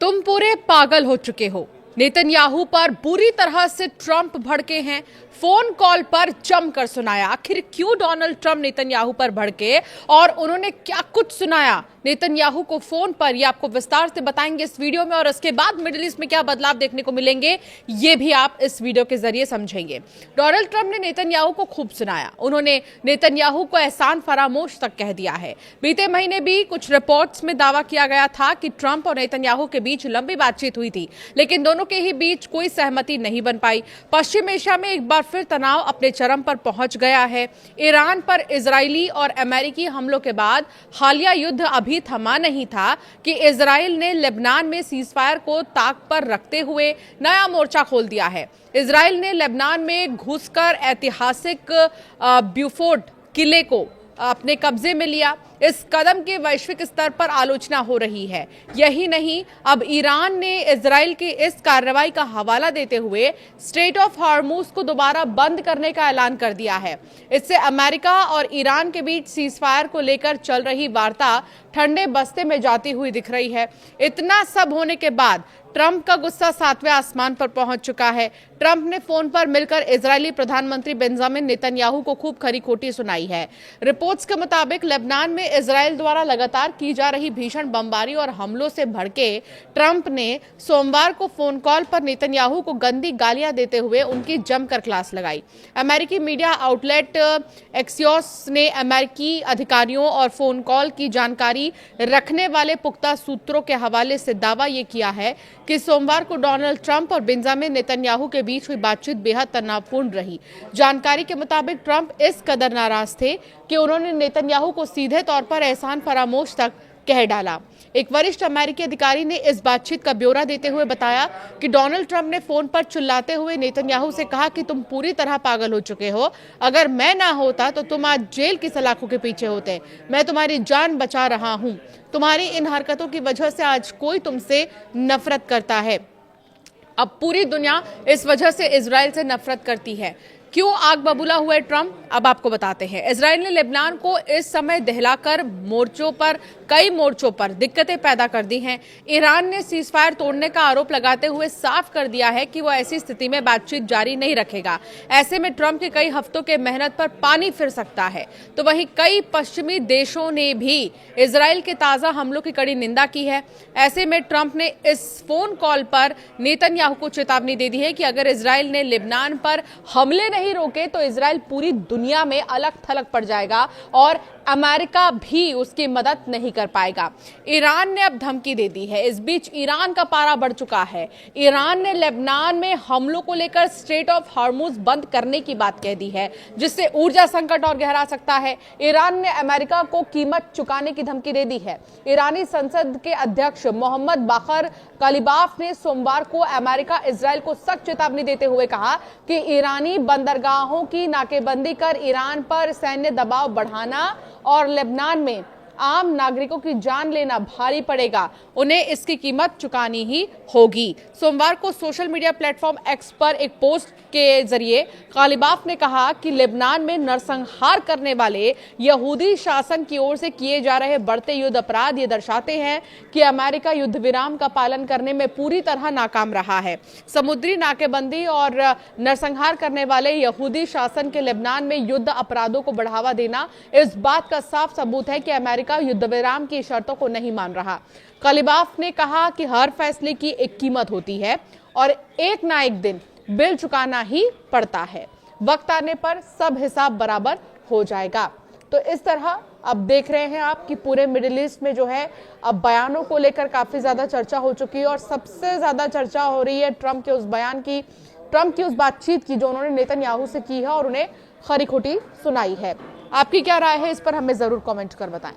तुम पूरे पागल हो चुके हो। नेतन्याहू पर बुरी तरह से ट्रंप भड़के हैं। फोन कॉल पर जमकर सुनाया। आखिर क्यों डोनाल्ड ट्रंप नेतन्याहू पर भड़के और उन्होंने क्या कुछ सुनाया नेतन्याहू को फोन पर, यह आपको विस्तार से बताएंगे इस वीडियो में। और उसके बाद मिडिल ईस्ट में क्या बदलाव देखने को मिलेंगे ये भी आप इस वीडियो के जरिए समझेंगे। डोनाल्ड ट्रंप ने नेतन्याहू को खूब सुनाया। उन्होंने नेतन्याहू को एहसान फरामोश तक कह दिया है। बीते महीने भी कुछ रिपोर्ट्स में दावा किया गया था कि ट्रंप और नेतन्याहू के बीच लंबी बातचीत हुई थी, लेकिन दोनों के ही बीच कोई सहमति नहीं बन पाई। पश्चिम एशिया में एक बार फिर तनाव अपने चरम पर पहुंच गया है। ईरान पर इजरायली और अमेरिकी हमलों के बाद हालिया युद्ध अभी थमा नहीं था कि इजराइल ने लेबनान में सीजफायर को ताक पर रखते हुए नया मोर्चा खोल दिया है। इजराइल ने लेबनान में घुसकर ऐतिहासिक ब्यूफोर्ट किले को अपने कब्जे में लिया। इस कदम की वैश्विक स्तर पर आलोचना हो रही है। यही नहीं, अब ईरान ने इजराइल की इस कार्रवाई का हवाला देते हुए स्ट्रेट ऑफ हॉर्मुज को दोबारा बंद करने का ऐलान कर दिया है। इससे अमेरिका और ईरान के बीच सीजफायर को लेकर चल रही वार्ता ठंडे बस्ते में जाती हुई दिख रही है। इतना सब होने के बाद ट्रंप का गुस्सा 7वें आसमान पर पहुंच चुका है। ट्रंप ने फोन पर मिलकर इजरायली प्रधानमंत्री बेंजामिन नेतन्याहू को खूब खरी खोटी सुनाई है। रिपोर्ट्स के मुताबिक लेबनान में इजराइल द्वारा लगातार की जा रही भीषण बमबारी और हमलों से भड़के ट्रंप ने सोमवार को फोन कॉल पर नेतन्याहू को गंदी गालियां देते हुए उनकी जमकर क्लास लगाई। अमेरिकी मीडिया आउटलेट एक्सियोस ने अमेरिकी अधिकारियों और फोन कॉल की जानकारी रखने वाले पुख्ता सूत्रों के हवाले से दावा यह किया है कि सोमवार को डोनाल्ड ट्रंप और बेंजामिन नेतन्याहू के बीच हुई बातचीत बेहद तनावपूर्ण रही। जानकारी के मुताबिक ट्रंप इस कदर नाराज थे कि उन्होंने नेतन्याहू को सीधे तौर पर एहसान फरामोश तक कह डाला। एक वरिष्ठ अमेरिकी अधिकारी ने इस बातचीत का ब्यौरा देते हुए बताया कि डोनाल्ड ट्रंप ने फोन पर चिल्लाते हुए नेतन्याहू से कहा कि तुम पूरी तरह पागल हो चुके हो। अगर मैं ना होता तो तुम आज जेल की सलाखों के पीछे होते। मैं तुम्हारी जान बचा रहा हूं। तुम्हारी इन हरकतों की वजह से आज कोई तुमसे नफरत करता है। अब पूरी दुनिया इस वजह से इजराइल से नफरत करती है। क्यों आग बबूला हुआ है ट्रंप, अब आपको बताते हैं। इजराइल ने लेबनान को इस समय दहलाकर कई मोर्चों पर दिक्कतें पैदा कर दी हैं। ईरान ने सीजफायर तोड़ने का आरोप लगाते हुए साफ कर दिया है कि वो ऐसी स्थिति में बातचीत जारी नहीं रखेगा। ऐसे में ट्रंप के कई हफ्तों के मेहनत पर पानी फिर सकता है। तो वहीं कई पश्चिमी देशों ने भी इजराइल के ताजा हमलों की कड़ी निंदा की है। ऐसे में ट्रंप ने इस फोन कॉल पर नेतन्याहू को चेतावनी दे दी है कि अगर इजराइल ने लेबनान पर हमले नहीं रोके तो इजराइल पूरी दुनिया में अलग थलग पड़ जाएगा और अमेरिका भी उसकी मदद नहीं कर पाएगा। ईरान ने अब धमकी दे दी है। इस बीच ईरान का पारा बढ़ चुका है। ईरान ने लेबनान में हमलों को लेकर स्ट्रेट ऑफ हॉर्मुज बंद करने की बात कह दी है, जिससे ऊर्जा संकट और गहरा सकता है। ईरान ने अमेरिका को कीमत चुकाने की धमकी दे दी है। ईरानी संसद के अध्यक्ष मोहम्मद बाकर कालिबाफ ने सोमवार को अमेरिका इजराइल को सख्त चेतावनी देते हुए कहा कि ईरानी बंदरगाहों की नाकेबंदी कर ईरान पर सैन्य दबाव बढ़ाना और लेबनान में आम नागरिकों की जान लेना भारी पड़ेगा। उन्हें इसकी कीमत चुकानी ही होगी। सोमवार को सोशल मीडिया प्लेटफॉर्म एक्स पर एक पोस्ट के जरिए कालिबाफ ने कहा कि लेबनान में नरसंहार करने वाले यहूदी शासन की ओर से किए जा रहे बढ़ते युद्ध अपराध ये दर्शाते हैं कि अमेरिका युद्ध विराम का पालन करने में पूरी तरह नाकाम रहा है। समुद्री नाकेबंदी और नरसंहार करने वाले यहूदी शासन के लेबनान में युद्ध अपराधों को बढ़ावा देना इस बात का साफ सबूत है कि अमेरिका युद्ध विराम की शर्तों को नहीं मान रहा। कालिबाफ ने कहा कि हर फैसले की एक कीमत होती है और एक ना एक दिन बिल चुकाना ही पड़ता है। वक्त आने पर सब हिसाब बराबर हो जाएगा। तो इस तरह अब देख रहे हैं आप कि पूरे मिडिल ईस्ट में जो है अब बयानों को लेकर काफी ज्यादा चर्चा हो चुकी है और सबसे ज्यादा चर्चा हो रही है ट्रंप के उस बयान की, ट्रंप की उस बातचीत की जो उन्होंने नेतन्याहू से की है और उन्हें खरी खोटी सुनाई है। आपकी क्या राय है इस पर हमें जरूर कमेंट कर बताएं।